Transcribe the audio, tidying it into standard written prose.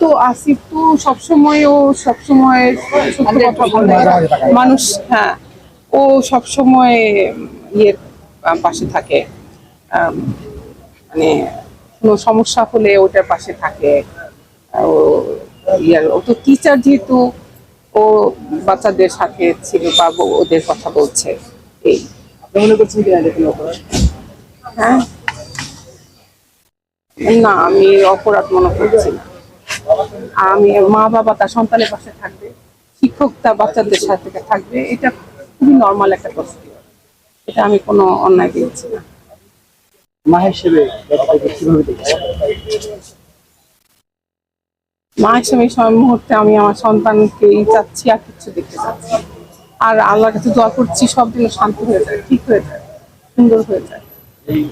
তো আসিফ তো সবসময় সত্য কথা বলে মানুষ। হ্যাঁ, ও সবসময় ইয়ের পাশে থাকে। আম, মানে কোনো সমস্যা হলে ওটার পাশে থাকে। ও ও তো টিচার, যেহেতু ও বাচ্চাদের সাথে ছিল বা ওদের কথা বলছে। এই আপনি মনে করছেন কিনা এটা কোনো অপরাধ? হ্যাঁ, না, আমি অপরাধ মনে করছি না। আমি মা বাবা তার সন্তানের পাশে থাকবে, শিক্ষক তার বাচ্চাদের সাথে থাকবে, এটা খুবই নর্মাল একটা প্রসিডিউর। এটা আমি কোনো অন্যায় দেখছি না। মা হিসেবে ব্যাপারটাকে কিভাবে দেখছেন? মা হিসেবে এই মুহূর্তে আমি আমার সন্তানকে চাচ্ছি, আর কিছু দেখতে চাচ্ছি। আর আল্লাহর কাছে দোয়া করছি সব যেন শান্ত হয়ে যায়, ঠিক হয়ে যায়, সুন্দর হয়ে যায়। এই